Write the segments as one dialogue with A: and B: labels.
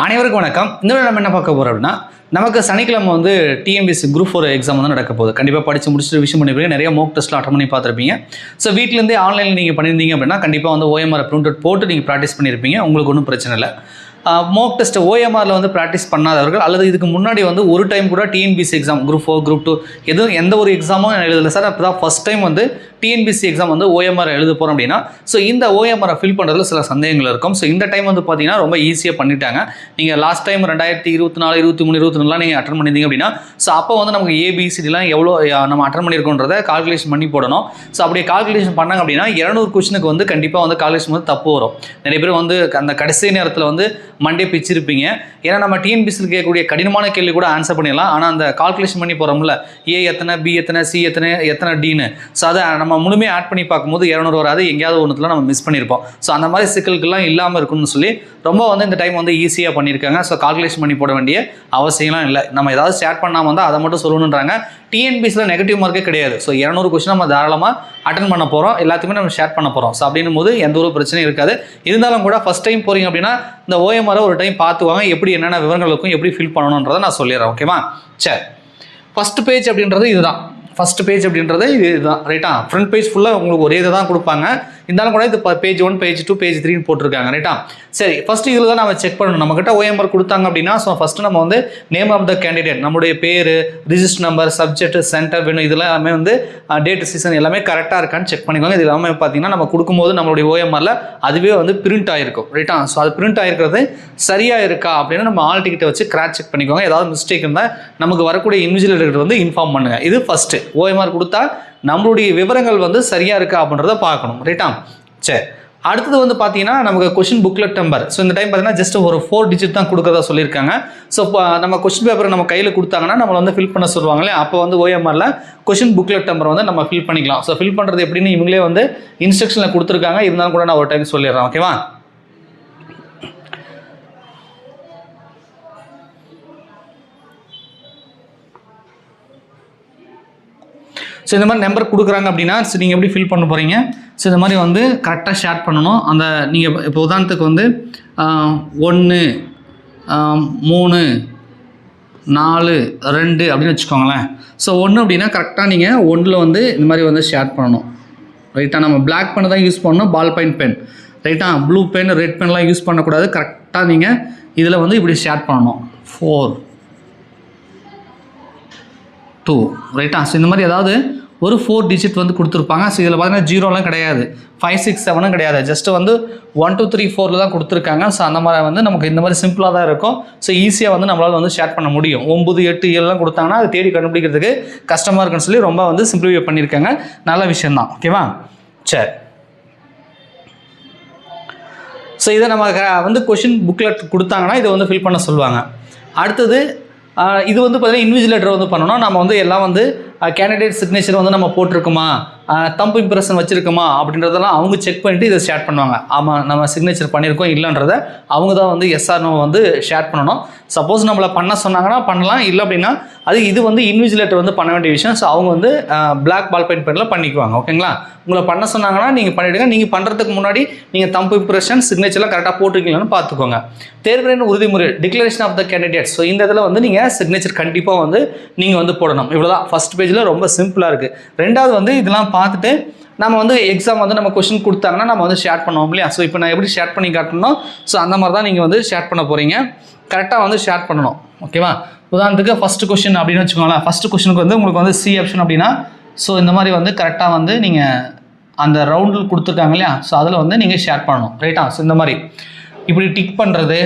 A: அனைவருக்கும் வணக்கம். இந்த நம்ம என்ன பார்க்க போகிறோம் அப்படின்னா, நமக்கு சனிக்கிழமை வந்து டிஎன்பிஎஸ்சி குரூப் 4 எக்ஸாம் வந்து நடக்க போகுது. கண்டிப்பாக படித்து முடிச்சுட்டு விஷயம் பண்ணிருப்பீங்க. நிறைய மோக் டெஸ்ட்லாம் அட்டன் பண்ணி பார்த்துருப்பீங்க. ஸோ வீட்டிலேருந்தே ஆன்லைனில் நீங்கள் பண்ணியிருந்தீங்க அப்படின்னா கண்டிப்பாக வந்து ஓஎம்ஆர் பிரிண்ட் அவுட் போட்டு நீங்கள் ப்ராக்டிஸ் பண்ணியிருப்பீங்க. உங்களுக்கு ஒன்றும் பிரச்சனை இல்லை. மோக் டெஸ்ட் ஓஎம்ஆரில் வந்து ப்ராக்டிஸ் பண்ணாதவர்கள் அல்லது இதுக்கு முன்னாடி வந்து ஒரு டைம் கூட டிஎன்பிஎஸ்சி எக்ஸாம் குரூப் 4 குரூப் 2 எந்த ஒரு எக்ஸாமும் எழுதலை சார். அப்போ தான் ஃபஸ்ட் டைம் வந்து டிஎன்பிஎஸ்சி எக்ஸாம் வந்து ஓஎம்ஆர் எழுத போகிறோம் அப்படின்னா, ஸோ இந்த ஓஎம்ஆரை ஃபில் பண்ணுறதுல சில சந்தேகங்கள் இருக்கும். ஸோ இந்த டைம் வந்து பார்த்தீங்கன்னா ரொம்ப ஈஸியாக பண்ணிட்டாங்க. நீங்கள் லாஸ்ட் டைம் 2024, 23, 24 நீங்கள் அட்டன் பண்ணியிருந்தீங்க அப்படின்னா, ஸோ அப்போ வந்து நமக்கு ஏபிசிடிலாம் எவ்வளோ நம்ம அட்டன் பண்ணியிருக்கோன்றதை கால்குலேஷன் பண்ணி போடணும். ஸோ அப்படியே கால்குலேஷன் பண்ணாங்க அப்படின்னா 200 கொஸ்டினுக்கு வந்து கண்டிப்பாக வந்து கால்குலேஷன் வந்து தப்பு வரும். நிறைய பேர் வந்து அந்த கடைசி நேரத்தில் வந்து மண்டே பிச்சிருப்பீங்க. ஏன்னா நம்ம டிஎன்பிஎஸ்சியில் கேட்கக்கூடிய கடினமான கேள்வி கூட ஆன்சர் பண்ணிடலாம். ஆனால் அந்த கால்குலேஷன் பண்ணி போகிறோம்ல, ஏ எத்தனை, பி எத்தனை, சி எத்தனை டின்னு, ஸோ அதை நம்ம முழுமையாக ஆட் பண்ணி பார்க்கும்போது 200 வராது. எங்கேயாவது ஒன்றுத்தில் நம்ம மிஸ் பண்ணியிருப்போம். ஸோ அந்த மாதிரி சிக்கல்கள்லாம் இல்லாமல் இருக்குன்னு சொல்லி ரொம்ப வந்து இந்த டைம் வந்து ஈஸியாக பண்ணியிருக்காங்க. ஸோ கால்குலேஷன் பண்ணி போட வேண்டிய அவசியம்லாம் இல்லை. நம்ம ஏதாவது ஷேர் பண்ணாமல் வந்தால் அதை மட்டும் சொல்லணுன்றாங்க. டிஎன்பிஎஸ்சியில் நெகட்டிவ் மார்க்கே கிடையாது. ஸோ 200 கொஸ்டின் நம்ம தாராளமாக அட்டன் பண்ண போகிறோம். எல்லாத்துக்குமே நம்ம ஷேர் பண்ண போகிறோம். ஸோ அப்படின்னும் போது எந்த ஒரு பிரச்சனையும் இருக்காது. இருந்தாலும் கூட ஃபஸ்ட் டைம் போகிறீங்க அப்படின்னா இந்த ஓஎம்ஆரை ஒரு டைம் பார்த்துவாங்க. எப்படி என்னென்ன விவரங்கள் இருக்கும், எப்படி ஃபில் பண்ணணுன்றதை நான் சொல்லிடுறேன். ஓகேவா? சரி, ஃபஸ்ட் பேஜ் அப்படின்றது இதுதான். ஃபஸ்ட் பேஜ் அப்படின்றது இதுதான். ரைட்டா? ஃப்ரண்ட் பேஜ் ஃபுல்லாக உங்களுக்கு ஒரே இதை தான் கொடுப்பாங்க. இருந்தாலும் கூட இது பேஜ் 1, பேஜ் 2, பேஜ் 3 போட்டிருக்காங்க. ரைட்டா? சரி, ஃபஸ்ட்டு இதில் தான் நம்ம செக் பண்ணணும். நம்மக்கிட்ட ஓஎம்ஆர் கொடுத்தாங்க அப்படின்னா, ஸோ ஃபஸ்ட்டு நம்ம வந்து நேம் ஆஃப் த கேண்டிடேட், நம்மளுடைய பேர், ரிஜிஸ்டர் நம்பர், சப்ஜெக்ட், சென்டர் வேணும், இதெல்லாம் எல்லாமே வந்து டேட், சீசன் எல்லாமே கரெக்டாக இருக்கான்னு செக் பண்ணிக்கோங்க. இது எல்லாமே பார்த்தீங்கன்னா நம்ம கொடுக்கும்போது நம்மளுடைய ஓஎம்ஆரில் அதுவே வந்து பிரிண்ட் ஆகிருக்கும். ரைட்டா? ஸோ அது பிரிண்ட் ஆகிருக்கிறது சரியாக இருக்கா அப்படின்னு நம்ம ஆல் டிக்கெட்டை வச்சு கிராஸ் செக் பண்ணிக்கோங்க. ஏதாவது மிஸ்டேக் இருந்தால் நமக்கு வரக்கூடிய இன்விஜிலேட்டர் வந்து இன்ஃபார்ம் பண்ணுங்கள். இது ஃபஸ்ட்டு. ஓஎம்ஆர் கொடுத்தா நம்மளுடைய விவரங்கள் வந்து சரியாக இருக்கா அப்படின்றத பார்க்கணும். ரைட்டா? சரி, அடுத்தது வந்து பார்த்தீங்கன்னா நமக்கு கொஸ்டின் புக்லெட் நம்பர். ஸோ இந்த டைம் பார்த்தீங்கன்னா ஜஸ்ட் ஒரு 4 டிஜிட் தான் கொடுக்குறதா சொல்லியிருக்காங்க. ஸோ இப்போ நம்ம கொஸ்டின் பேப்பரை நம்ம கையில் கொடுத்தாங்கன்னா நம்மளை வந்து ஃபில் பண்ண சொல்லுவாங்களே, அப்போ வந்து ஓஎம்ஆரில் கொஸ்டின் புக்லெட் நம்பர் வந்து நம்ம ஃபில் பண்ணிக்கலாம். ஸோ ஃபில் பண்ணுறது எப்படின்னு இவங்களே வந்து இன்ஸ்ட்ரக்ஷனில் கொடுத்துருக்காங்க. இருந்தாலும் கூட நான் ஒரு டைம் சொல்லிடுறேன். ஓகேவா? ஸோ இந்த மாதிரி நம்பர் கொடுக்குறாங்க அப்படின்னா நீங்கள் எப்படி ஃபில் பண்ண போகிறீங்க? ஸோ இந்த மாதிரி வந்து கரெக்டாக ஷேர் பண்ணணும். அந்த நீங்கள் இப்போ உதாரணத்துக்கு வந்து 1, 3, 4, 2 அப்படின்னு வச்சுக்கோங்களேன். ஸோ 1 அப்படின்னா கரெக்டாக நீங்கள் 1 வந்து இந்த மாதிரி வந்து ஷேர் பண்ணணும். ரைட்டாக? நம்ம பிளாக் பென் தான் யூஸ் பண்ணணும், பால் பாயிண்ட் பென். ரைட்டா? ப்ளூ பென், ரெட் பென்லாம் யூஸ் பண்ணக்கூடாது. கரெக்டாக நீங்கள் இதில் வந்து இப்படி ஷேர் பண்ணணும். 4, 2. ரைட்டா? ஸோ இந்த மாதிரி ஏதாவது ஒரு 4 டிஜிட் வந்து கொடுத்துருப்பாங்க. ஸோ இதில் பார்த்தீங்கன்னா 0லாம் கிடையாது, 5, 6, 7 கிடையாது. ஜஸ்ட்டு வந்து 1, 2, 3, 4 தான் கொடுத்துருக்காங்க. ஸோ அந்த மாதிரி வந்து நமக்கு இந்த மாதிரி சிம்பிளாக தான் இருக்கும். ஸோ ஈஸியாக வந்து நம்மளால் வந்து ஷேர் பண்ண முடியும். 9, 8, 7 கொடுத்தாங்கன்னா அது தேடி கண்டுபிடிக்கிறதுக்கு கஷ்டமாக இருக்குன்னு சொல்லி ரொம்ப வந்து சிம்பிளிஃபை பண்ணியிருக்காங்க. நல்ல விஷயந்தான். ஓகேவா? சரி, ஸோ இதை நம்ம வந்து கொஷின் புக்லெட் கொடுத்தாங்கன்னா இதை வந்து ஃபில் பண்ண சொல்லுவாங்க. அடுத்தது இது வந்து பார்த்தீங்கன்னா இன்விஜிலேட்டர் வந்து பண்ணணும். நம்ம வந்து எல்லாம் வந்து கேண்டிடேட் சிக்னேச்சர் வந்து நம்ம போட்டிருக்குமா, தம்ப் இம்ப்ரெஷன் வச்சுருக்குமா அப்படின்றதெல்லாம் அவங்க செக் பண்ணிவிட்டு இதை ஷேர் பண்ணுவாங்க. ஆமாம், நம்ம சிக்னேச்சர் பண்ணியிருக்கோம் இல்லைன்றதை அவங்க தான் வந்து எஸ்ஆர் நோ வந்து ஷேர் பண்ணணும். சப்போஸ் நம்மளை பண்ண சொன்னாங்கன்னா பண்ணலாம், இல்லை அப்படின்னா இது வந்து இன்விஜிலேட்டர் வந்து பண்ண வேண்டிய விஷயம். ஸோ அவங்க வந்து பிளாக் பால் பெயிண்ட் பெனில் பண்ணிக்குவாங்க. ஓகேங்களா? உங்களை பண்ண சொன்னாங்கன்னா நீங்கள் பண்ணிவிடுங்க. நீங்கள் பண்ணுறதுக்கு முன்னாடி நீங்கள் தம்ப் இம்ப்ரெஷன், சிக்னேச்சர்லாம் கரெக்டாக போட்டிருக்கீங்களான்னு பார்த்துக்கோங்க. தேர்வின் உறுதிமுறை, declaration of the candidates. So இந்த இதில் வந்து நீங்கள் சிக்னேச்சர் கண்டிப்பாக வந்து நீங்கள் வந்து போடணும். இவ்வளோதான். ஃபஸ்ட் பேஜில் ரொம்ப சிம்பிளாக இருக்குது. ரெண்டாவது வந்து இதெல்லாம் பார்த்துட்டு நம்ம வந்து எக்ஸாம் வந்து நம்ம கொஸ்டின் கொடுத்தாங்கன்னா நம்ம வந்து ஷேர் பண்ணுவோம் இல்லையா? ஸோ இப்போ நான் எப்படி ஷேர் பண்ணி காட்டணும், ஸோ அந்த மாதிரி தான் நீங்கள் வந்து ஷேர் பண்ண போகிறீங்க. கரெக்டாக வந்து ஷேர் பண்ணணும். ஓகேவா? உதாரணத்துக்கு ஃபஸ்ட்டு கொஸ்டின் அப்படின்னு வச்சுக்கோங்களேன். ஃபஸ்ட்டு கொஸ்டினுக்கு வந்து உங்களுக்கு வந்து சி ஆப்ஷன் அப்படின்னா, ஸோ இந்த மாதிரி வந்து கரெக்டாக வந்து நீங்கள் அந்த ரவுண்டில் கொடுத்துருக்காங்க இல்லையா? ஸோ அதில் வந்து நீங்கள் ஷேர் பண்ணணும். ரைட்டா? ஸோ இந்த மாதிரி இப்படி டிக் பண்ணுறது,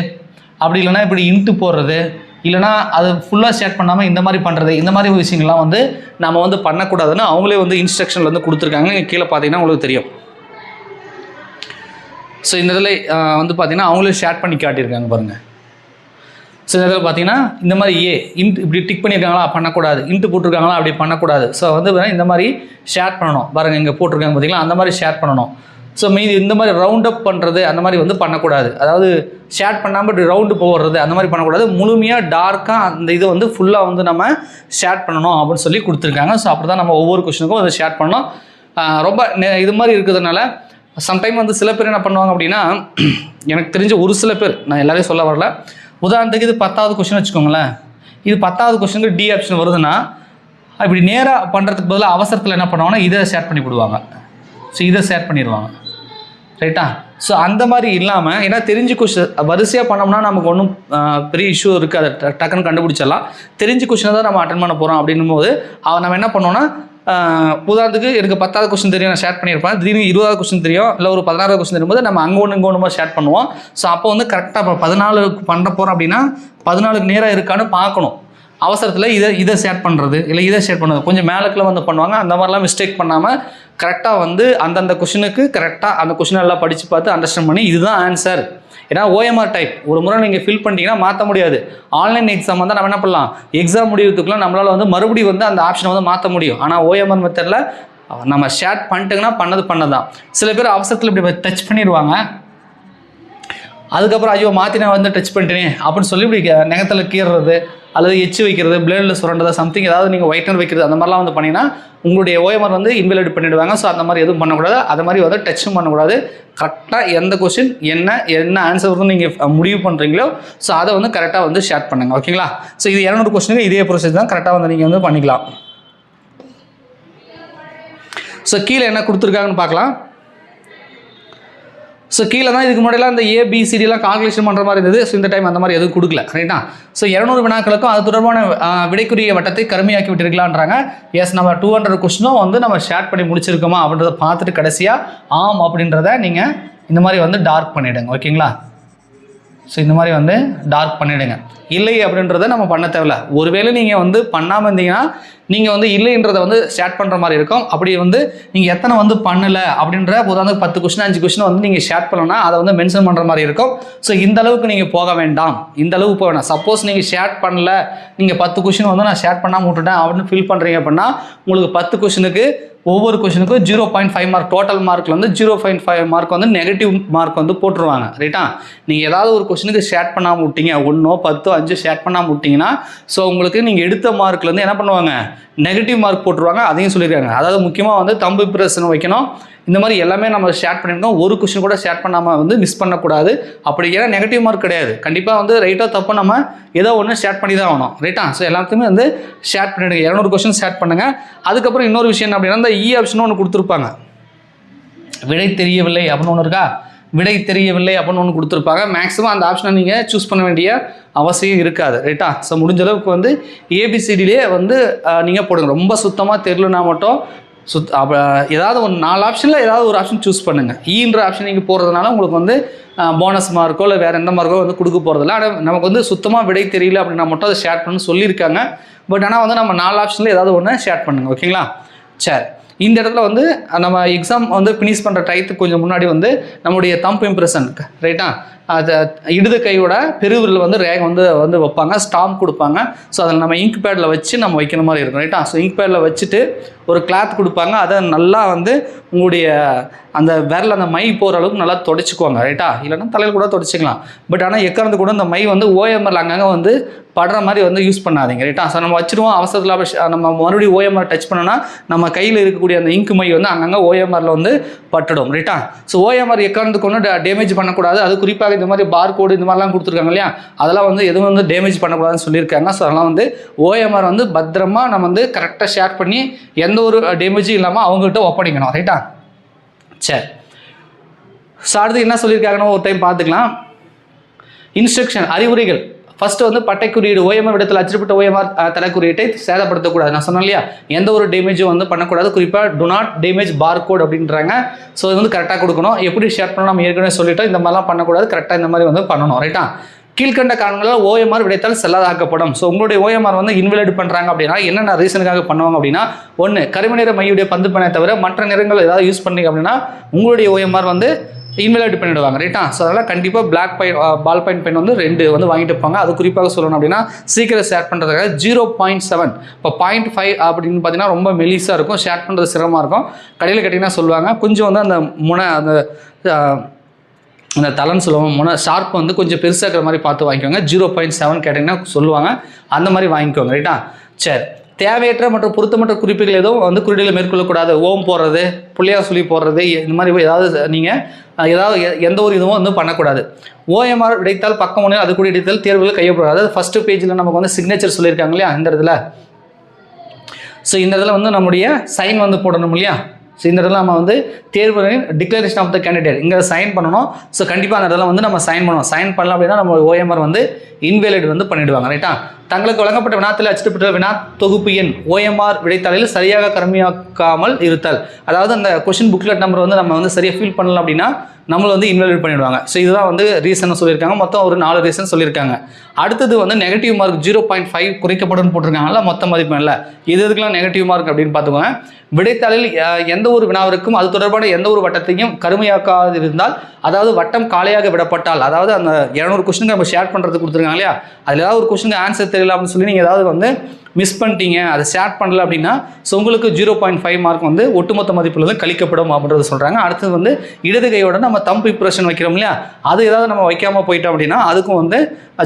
A: அப்படி இல்லைனா இப்படி இன்ட்டு போடுறது, இல்லைனா அது ஃபுல்லாக ஷேர் பண்ணாமல் இந்த மாதிரி பண்ணுறது, இந்த மாதிரி விஷயங்கள்லாம் வந்து நம்ம வந்து பண்ணக்கூடாதுன்னு அவங்களே வந்து இன்ஸ்ட்ரக்ஷனில் வந்து கொடுத்துருக்காங்க. கீழே பார்த்தீங்கன்னா உங்களுக்கு தெரியும். ஸோ இந்த இதில் வந்து பார்த்தீங்கன்னா அவங்களே ஷேர் பண்ணி காட்டியிருக்காங்க பாருங்கள். ஸோ இந்த இதில் பார்த்தீங்கன்னா இந்த மாதிரி இன்ட் இப்படி டிக் பண்ணியிருக்காங்களா, பண்ணக்கூடாது. இன்ட்டு போட்டிருக்காங்களா, அப்படி பண்ணக்கூடாது. ஸோ வந்து இந்த மாதிரி ஷேர் பண்ணணும். பாருங்கள், இங்கே போட்டிருக்காங்க பார்த்தீங்களா, அந்த மாதிரி ஷேர் பண்ணணும். ஸோ மீதி இந்த மாதிரி ரவுண்ட் அப் பண்ணுறது அந்த மாதிரி வந்து பண்ணக்கூடாது. அதாவது ஷேர் பண்ணாமல் இப்படி ரவுண்டு போடுறது அந்த மாதிரி பண்ணக்கூடாது. முழுமையாக டார்க்காக அந்த இது வந்து ஃபுல்லாக வந்து நம்ம ஷேர் பண்ணணும் அப்படின்னு சொல்லி கொடுத்துருக்காங்க. ஸோ அப்படி தான் நம்ம ஒவ்வொரு கொஸ்டினுக்கும் அதை ஷேர் பண்ணணும். ரொம்ப இது மாதிரி இருக்கிறதுனால சம்டைம் வந்து சில பேர் என்ன பண்ணுவாங்க அப்படின்னா, எனக்கு தெரிஞ்ச ஒரு சில பேர், நான் எல்லாரையும் சொல்ல வரல, உதாரணத்துக்கு இது 10வது கொஸ்டின் வச்சுக்கோங்களேன். இது 10வது கொஸ்டினுக்கு டி ஆப்ஷன் வருதுன்னா, இப்படி நேராக பண்ணுறதுக்கு பதிலாக அவசரத்தில் என்ன பண்ணுவாங்கன்னா இதை ஷேர் பண்ணி விடுவாங்க. ஸோ இதை ஷேர் பண்ணிடுவாங்க, ரைட்டா? ஸோ அந்த மாதிரி இல்லாமல், ஏன்னா தெரிஞ்சு கொஸ்டின் வரிசையாக பண்ணோம்னா நமக்கு ஒன்றும் பெரிய இஷ்யூ இருக்குது, அதை டக்குன்னு கண்டுபிடிச்சிடலாம். தெரிஞ்ச கொஸ்டினை தான் நம்ம அட்டன் பண்ண போகிறோம் அப்படின்னும் போது நம்ம என்ன பண்ணோன்னா, உதாரணத்துக்கு எனக்கு 10வது கொஸ்டின் தெரியும், நான் ஷேர் பண்ணியிருப்பேன். திடீர்னு 20வது கொஸ்டின் தெரியும், இல்லை ஒரு 16வது கொஸ்டின் தெரியும்போது நம்ம அங்கே ஒன்று இங்கே ஒன்று ஷேர் பண்ணுவோம். ஸோ அப்போ வந்து கரெக்டாக இப்போ 14 பண்ண போகிறோம் அப்படின்னா 14க்கு நேராக இருக்கான்னு பார்க்கணும். அவசரத்தில் இதை ஷேர் பண்ணுறது, இல்லை இதை ஷேர் பண்ணுறது கொஞ்சம் மேலக்குள்ள வந்து பண்ணுவாங்க. அந்த மாதிரிலாம் மிஸ்டேக் பண்ணாமல் கரெக்டாக வந்து அந்தந்த கொஷினுக்கு கரெக்டாக அந்த கொஷின் எல்லாம் படித்து பார்த்து அண்டர்ஸ்டாண்ட் பண்ணி இதுதான் ஆன்சர். ஏன்னா OMR டைப் ஒரு முறை நீங்கள் ஃபில் பண்ணிட்டீங்கன்னா மாற்ற முடியாது. ஆன்லைன் எக்ஸாம் வந்து நம்ம என்ன பண்ணலாம், எக்ஸாம் முடிவுறதுக்குலாம் நம்மளால் வந்து மறுபடியும் வந்து அந்த ஆப்ஷனை வந்து மாற்ற முடியும். ஆனால் OMR மெத்தடில் நம்ம ஷேர் பண்ணிட்டுங்கன்னா பண்ணதான். சில பேர் அவசரத்தில் இப்படி டச் பண்ணிடுவாங்க, அதுக்கப்புறம் ஐயோ மாற்றி நான் வந்து டச் பண்ணிட்டேனே அப்படின்னு சொல்லி இப்படி நகத்தில் கீறுறது, அல்லது எச்சு வைக்கிறது, பிளேடில் சுரண்டது, சம்திங் ஏதாவது நீங்கள் ஒயிட்னர் வைக்கிறது, அந்த மாதிரிலாம் வந்து பண்ணிங்கன்னா உங்களுடைய OMR வந்து இன்வெலிட் பண்ணிவிடுவாங்க. ஸோ அந்த மாதிரி எதுவும் பண்ணக்கூடாது. அது மாதிரி வந்து டச்சும் பண்ணக்கூடாது. கரெக்டாக எந்த கொஸ்டின் என்ன ஆன்சர் வந்து நீங்கள் முடிவு பண்ணுறீங்களோ ஸோ அதை வந்து கரெக்டாக வந்து ஷேர் பண்ணுங்கள், ஓகேங்களா? ஸோ இது 200 கொஸ்டினுக்கு இதே ப்ரொசீஜர் தான், கரெக்டாக வந்து நீங்கள் வந்து பண்ணிக்கலாம். ஸோ கீழே என்ன கொடுத்துருக்காங்கன்னு பார்க்கலாம். ஸோ கீழே தான் இதுக்கு முன்னாடிலாம் இந்த ABCDலாம் கால்குலேஷன் பண்ணுற மாதிரி இருந்தது. ஸோ இந்த டைம் அந்த மாதிரி எதுவும் கொடுக்கல, ரைட்டா? ஸோ 200 வினாக்களுக்கும் அது தொடர்பான விடைக்குரிய வட்டத்தை கருமையாக்கி விட்டுருக்கலான்றாங்க. எஸ், நம்ம 200 கொஸ்டினும் வந்து நம்ம ஷேர் பண்ணி முடிச்சிருக்கோமா அப்படின்றத பார்த்துட்டு கடைசியாக ஆம் அப்படின்றத நீங்கள் இந்த மாதிரி வந்து டார்க் பண்ணிவிடுங்க, ஓகேங்களா? ஸோ இந்த மாதிரி வந்து டார்க் பண்ணிவிடுங்க. இல்லை அப்படின்றத நம்ம பண்ண தேவையில்ல. ஒருவேளை நீங்கள் வந்து பண்ணாமல் இருந்தீங்கன்னா நீங்கள் வந்து இல்லைன்றதை வந்து ஷேர் பண்ணுற மாதிரி இருக்கும். அப்படி வந்து நீங்கள் எத்தனை வந்து பண்ணலை அப்படின்ற உதாரணத்துக்கு 10 கொஸ்டின் 5 கொஸ்டின் வந்து நீங்கள் ஷேர் பண்ணலன்னா அதை வந்து மென்ஷன் பண்ணுற மாதிரி இருக்கும். ஸோ இந்த அளவுக்கு நீங்கள் போக வேண்டாம், இந்த அளவுக்கு போக வேண்டாம். சப்போஸ் நீங்கள் ஷேர் பண்ணல, நீங்கள் 10 கொஸ்டின் வந்து நான் ஷேர் பண்ணாமல் விட்டுட்டேன் அப்படின்னு ஃபீல் பண்ணுறீங்க அப்படின்னா உங்களுக்கு 10 கொஸ்டினுக்கு ஒவ்வொரு கொஸ்டினுக்கும் 0.5 மார்க், டோட்டல் மார்க்கில் வந்து 0.5 மார்க் வந்து நெகட்டிவ் மார்க் வந்து போட்டுருவாங்க, ரைட்டா? நீங்கள் ஏதாவது ஒரு கொஸ்டினுக்கு ஷேர் பண்ணாமல் விட்டீங்க, 1 10 5 ஷேர் பண்ணாமல் விட்டிங்கன்னா ஸோ உங்களுக்கு நீங்கள் எடுத்த மார்க்லேருந்து என்ன பண்ணுவாங்க, நெகட்டிவ் மார்க் போட்டுருவாங்க. அதையும் சொல்லியிருக்காங்க. அதாவது முக்கியமாக வந்து தம்பு பிரச்சனை வைக்கணும். இந்த மாதிரி எல்லாமே நம்ம ஷேர் பண்ணியிருக்கோம். ஒரு கொஸ்டின் கூட ஷேர் பண்ணாமல் வந்து மிஸ் பண்ணக்கூடாது. அப்படி ஏன்னா நெகட்டிவ் மார்க் கிடையாது, கண்டிப்பாக வந்து ரைட்டாக தப்பு நம்ம ஏதோ ஒன்று ஷேர் பண்ணி தான் ஆகணும், ரைட்டா? ஸோ எல்லாத்தையுமே வந்து ஷேர் பண்ணிவிடுங்க. 200 கொஸ்டின் ஷேர் பண்ணுங்கள். அதுக்கப்புறம் இன்னொரு விஷயம் என்ன அப்படின்னா, இந்த ஆப்ஷனும் ஒன்று கொடுத்துருப்பாங்க. விடை தெரியவில்லை அப்படின்னு ஒன்று இருக்கா, விடை தெரியவில்லை அப்படின்னு ஒன்று கொடுத்துருப்பாங்க. மேக்ஸிமம் அந்த ஆப்ஷனை நீங்கள் சூஸ் பண்ண வேண்டிய அவசியம் இருக்காது, ரைட்டா? ஸோ முடிஞ்ச அளவுக்கு வந்து ABCDலே வந்து நீங்கள் போடுங்க. ரொம்ப சுத்தமாக தெரியலனா மட்டும் ஏதாவது ஒரு 4 ஆப்ஷனில் ஏதாவது ஒரு ஆப்ஷன் சூஸ் பண்ணுங்கள். ஈன்ற ஆப்ஷன் நீங்கள் போகிறதுனால உங்களுக்கு வந்து போனஸ் மார்க்கோ இல்லை வேறு எந்த மார்க்கோ வந்து கொடுக்க போகிறதில்ல. ஆனால் நமக்கு வந்து சுத்தமாக விடை தெரியல அப்படின்னா மட்டும் அதை ஷேர் பண்ணணும்னு சொல்லியிருக்காங்க. பட் ஆனால் வந்து நம்ம 4 ஆப்ஷனில் ஏதாவது ஒன்று ஷேர் பண்ணுங்கள், ஓகேங்களா? சரி, இந்த இடத்துல வந்து நம்ம எக்ஸாம் வந்து ஃபினிஷ் பண்ணுற டயத்துக்கு கொஞ்சம் முன்னாடி வந்து நம்முடைய தம்ப் இம்ப்ரெஷன், ரைட்டா? அதை இடது கையோட பெருவிரல் வந்து ரேக் வந்து வைப்பாங்க, ஸ்டாம்ப் கொடுப்பாங்க. ஸோ அதை நம்ம இங்க் பேடில் வச்சு நம்ம வைக்கிற மாதிரி இருக்கும், ரைட்டா? ஸோ இங்க் பேடில் வச்சுட்டு ஒரு கிளாத் கொடுப்பாங்க, அதை நல்லா வந்து உங்களுடைய அந்த விரல் அந்த மை போகிற அளவுக்கு நல்லா தொடச்சிக்குவாங்க, ரைட்டா? இல்லைன்னா தலையில் கூட தொடச்சிக்கலாம். பட் ஆனால் எக்காரணத்து கூட இந்த மை வந்து OMR அங்கங்கே வந்து படுற மாதிரி வந்து யூஸ் பண்ணாதீங்க, ரைட்டா? ஸோ நம்ம வச்சுருவோம், அவசரத்தில் நம்ம மறுபடியும் OMR டச் பண்ணோன்னா நம்ம கையில் இருக்கக்கூடிய அந்த இங்க் மை வந்து அங்கங்கே OMRல வந்து பட்டுடும், ரைட்டா? ஸோ OMR எக்காரணத்துக்கு ஒன்றும் டேமேஜ் பண்ணக்கூடாது. அது குறிப்பாக இந்த மாதிரி பார் கோடு இந்த மாதிரிலாம் கொடுத்துருக்காங்க இல்லையா, அதெல்லாம் வந்து எதுவும் வந்து டேமேஜ் பண்ணக்கூடாதுன்னு சொல்லியிருக்காங்க. ஸோ அதெல்லாம் வந்து OMR வந்து பத்திரமா நம்ம வந்து கரெக்டாக ஷேர் பண்ணி எந்த ஒரு டேமேஜும் இல்லாமல் அவங்ககிட்ட ஒப்படைக்கணும், ரைட்டா? சரி, ஸோ அடுத்து என்ன சொல்லியிருக்காங்கன்னு ஒரு டைம் பார்த்துக்கலாம். இன்ஸ்ட்ரக்ஷன், அறிவுரைகள். ஃபர்ஸ்ட் வந்து பட்டை குறியீடு, OMR இடத்துல அச்சிடப்பட்ட OMR தலை குறியீட்டை சேதப்படுத்தக்கூடாது. நான் சொன்னேன் இல்லையா, எந்த ஒரு டேமேஜும் வந்து பண்ணக்கூடாது. குறிப்பாக do not damage bar code அப்படின்றாங்க. ஸோ இது வந்து கரெக்டாக கொடுக்கணும். எப்படி ஷேர் பண்ணணும் நம்ம ஏற்கனவே சொல்லிட்டோம். இந்த மாதிரிலாம் பண்ணக்கூடாது, கரெக்டாக இந்த மாதிரி வந்து பண்ணணும், ரைட்டா? கீழ்கண்ட காரணங்களால் OMR விடைத்தால் செல்லாதாக்கப்படும். ஸோ உங்களுடைய OMR வந்து இன்வெலிட் பண்ணுறாங்க அப்படின்னா என்னென்ன ரீசனுக்காக பண்ணுவாங்க அப்படின்னா, 1 கருமை நிற மையுடைய பந்து பண்ணை தவிர மற்ற நிறங்கள் ஏதாவது யூஸ் பண்ணீங்க அப்படின்னா உங்களுடைய OMR வந்து இன்வெலிட் பண்ணிவிடுவாங்க, ரைட்டா? ஸோ அதனால் கண்டிப்பாக பிளாக் பால் பாயிண்ட் பென் வந்து 2 வந்து வாங்கிட்டு போங்க. அது குறிப்பாக சொல்லணும் அப்படின்னா சீக்கிரம் ஷேர் பண்ணுறதுக்காக 0.7 இப்போ 0.5 அப்படின்னு பார்த்தீங்கன்னா ரொம்ப மெலிசாக இருக்கும், ஷேர் பண்ணுறது சிரமமாக இருக்கும். கடையில் கேட்டிங்கன்னா சொல்லுவாங்க கொஞ்சம் வந்து அந்த முனை அந்த தலைன்னு சொல்லுவாங்க, முனை ஷார்ப் வந்து கொஞ்சம் பெருசாகிற மாதிரி பார்த்து வாங்கிக்கோங்க. 0.7 கேட்டிங்கன்னா சொல்லுவாங்க, அந்த மாதிரி வாங்கிக்கோங்க, ரைட்டா? சரி, தேவையற்ற மற்றும் பொருத்தமற்ற குறிப்புகள் எதுவும் வந்து குறியீடுகளை மேற்கொள்ளக்கூடாது. ஓம் போடுறது, பிள்ளையார் சொல்லி போடுறது, இந்த மாதிரி ஏதாவது நீங்கள் எந்த ஒரு இதுவும் வந்து பண்ணக்கூடாது. ஓஎம்ஆர் விடைத்தால் பக்கம் 1 அது கூட இடைத்தால் தேர்வுகள் கையொப்படாது. அதாவது ஃபஸ்ட்டு பேஜில் நமக்கு வந்து சிக்னேச்சர் சொல்லியிருக்காங்க இல்லையா இந்த இடத்துல. ஸோ இந்த இடத்துல வந்து நம்முடைய சைன் வந்து போடணும் இல்லையா. ஸோ இந்த இடத்துல நம்ம வந்து தேர்வுகளின் டிக்ளரேஷன் ஆஃப் த கேண்டிடேட் இங்கே சைன் பண்ணணும். ஸோ கண்டிப்பாக அந்த இடத்துல வந்து நம்ம சைன் பண்ணணும். சைன் பண்ணலாம் அப்படின்னா நம்ம ஓஎம்ஆர் வந்து இன்வேலிட் வந்து பண்ணிவிடுவாங்க. ரைட்டா. தங்களுக்கு வழங்கப்பட்ட வினாத்தில் அச்சிடப்பட்ட வினா தொகுப்பு எண் ஓஎம்ஆர் விடைத்தாளில் சரியாக கருமையாக்காமல் இருத்தல். அதாவது அந்த கொஷின் புக்லெட் நம்பர் வந்து நம்ம வந்து சரியாக ஃபில் பண்ணலாம் அப்படின்னா நம்மளை வந்து இன்வாலிட் பண்ணிவிடுவாங்க. ஸோ இதுதான் வந்து ரீசன் சொல்லியிருக்காங்க. மொத்தம் ஒரு 4 ரீசன் சொல்லியிருக்காங்க. அடுத்தது வந்து நெகட்டிவ் மார்க் 0.5 குறைக்கப்படும் போட்டிருக்காங்கல்ல மொத்த மதிப்பெண்ணில். எதுக்கெல்லாம் நெகட்டிவ் மார்க் அப்படின்னு பார்த்துக்கோங்க. விடைத்தாளில் எந்த ஒரு வினாவிற்கும் அது தொடர்பான எந்த ஒரு வட்டத்தையும் கருமையாக்காது இருந்தால், அதாவது வட்டம் காலியாக விடப்பட்டால், அதாவது அந்த 200 கொஸ்டினுக்கு நம்ம ஷேர் பண்ணுறது கொடுத்துருக்காங்க இல்லையா, அதில் ஏதாவது ஒரு கொஸ்டினுக்கு ஆன்சர் தெரியல அப்படின்னு சொல்லி நீங்கள் ஏதாவது வந்து மிஸ் பண்ணிட்டீங்க, அதை ஷேர் பண்ணல அப்படின்னா ஸோ உங்களுக்கு 0.5 மார்க் வந்து ஒட்டுமொத்த மதிப்பில் வந்து கழிக்கப்படும் அப்படின்றது சொல்கிறாங்க. அடுத்தது வந்து இடது கையோட நம்ம தம்ப் இம்ப்ரெஷன் வைக்கிறோம் இல்லையா, அது ஏதாவது நம்ம வைக்காமல் போயிட்டோம் அப்படின்னா அதுக்கும் வந்து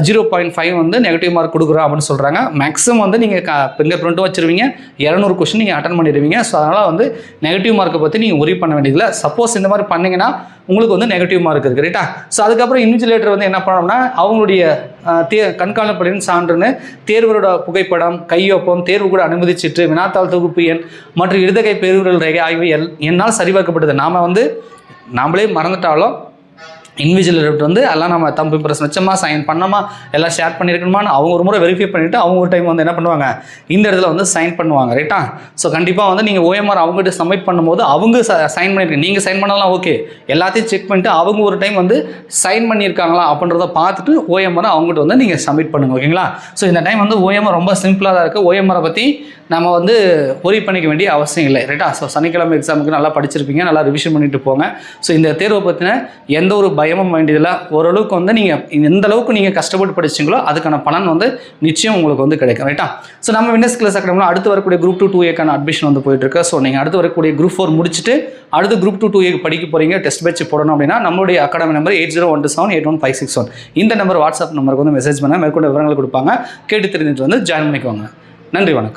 A: 0.5 வந்து நெகட்டிவ் மார்க் கொடுக்குறோம் அப்படின்னு சொல்கிறாங்க. மேக்ஸிமம் வந்து நீங்கள் ஃபிங்கர் பிரிண்ட்டும் வச்சுருவீங்க, 200 கொஸ்டின் நீங்கள் அட்டன் பண்ணிடுவீங்க. ஸோ அதனால் வந்து நெகட்டிவ் மார்க்கை பற்றி நீங்கள் ஒரி பண்ண வேண்டியதில்லை. சப்போஸ் இந்த மாதிரி பண்ணிங்கன்னா உங்களுக்கு வந்து நெகட்டிவ் மார்க் இருக்குது. ரைட்டா. ஸோ அதுக்கப்புறம் இன்விஜிலேட்டர் வந்து என்ன பண்ணோம்னா அவங்களுடைய கண்காணிப்படின் சான்றுன்னு தேர்வரோட புகைப்படம், கையொப்பம், தேர்வு கூட அனுமதிச்சிட்டு, வினாத்தாள் தொகுப்பு எண் மற்றும் இடதுகை பெருவிரல் ரேகை ஆகியவை என்னால் சரிபார்க்கப்பட்டது. நாம் வந்து நாமளே மறந்துட்டாலும் இன்விஜிலேட்டர் வந்து எல்லாம் நம்ம தம்பு இம்ப்ரெஸ் வச்சோமா, சைன் பண்ணோமா, எல்லாம் ஷேர் பண்ணியிருக்கணுமான்னு அவங்க ஒரு முறை வெரிஃபை பண்ணிவிட்டு அவங்க ஒரு டைம் வந்து என்ன பண்ணுவாங்க இந்த இடத்துல வந்து சைன் பண்ணுவாங்க. ரைட்டா. ஸோ கண்டிப்பாக வந்து நீங்கள் ஓஎம்ஆர் அவங்ககிட்ட சப்மிட் பண்ணும்போது அவங்க சைன் பண்ணியிருக்கீங்க, நீங்கள் சைன் பண்ணலாம் ஓகே, எல்லாத்தையும் செக் பண்ணிவிட்டு அவங்க ஒரு டைம் வந்து சைன் பண்ணியிருக்காங்களா அப்படின்றத பார்த்துட்டு ஓஎம்ஆர் அவங்ககிட்ட வந்து நீங்கள் சப்மிட் பண்ணுங்க. ஓகேங்களா. ஸோ இந்த டைம் வந்து ஓஎம்ஆர் ரொம்ப சிம்பிளாக தான் இருக்குது. ஓஎம்ஆரை பற்றி நம்ம வந்து ஒரி பண்ணிக்க வேண்டிய அவசியம் இல்லை. ரைட்டா. ஸோ சனிக்கிழமை எக்ஸாமுக்கு நல்லா படிச்சிருப்பீங்க, நல்லா ரிவிஷன் பண்ணிட்டு போங்க. ஸோ இந்த தேர்வை பற்றின எந்த ஒரு பயமும் வேண்டியதில்லை. ஓரளவுக்கு வந்து நீங்கள் எந்த அளவுக்கு நீங்கள் கஷ்டப்பட்டு படிச்சிங்களோ அதுக்கான பலன் வந்து நிச்சயம் உங்களுக்கு வந்து கிடைக்கும். ரைட்டா. ஸோ நம்ம வின்னர்ஸ் கிளாஸ் அகாடமியில் அடுத்து வரக்கூடிய குரூப் 2 2Aக்கான அட்மிஷன் வந்து போயிட்டுருக்கு. ஸோ நீங்கள் அடுத்து வரக்கூடிய குரூப் 4 முடிச்சுட்டு அடுத்து குரூப் 2 2A படிக்க போகிறீங்க, டெஸ்ட் பேட்ச் போடணும் அப்படின்னா நம்மளுடைய அகாடமி நம்பர் 8012781561 இந்த நம்பர் வாட்ஸ்அப் நம்பருக்கு வந்து மெசேஜ் பண்ண மேற்கொண்டு விவரங்கள் கொடுப்பாங்க. கேட்டு தெரிஞ்சுட்டு வந்து ஜாயின் பண்ணிக்குவாங்க. நன்றி, வணக்கம்.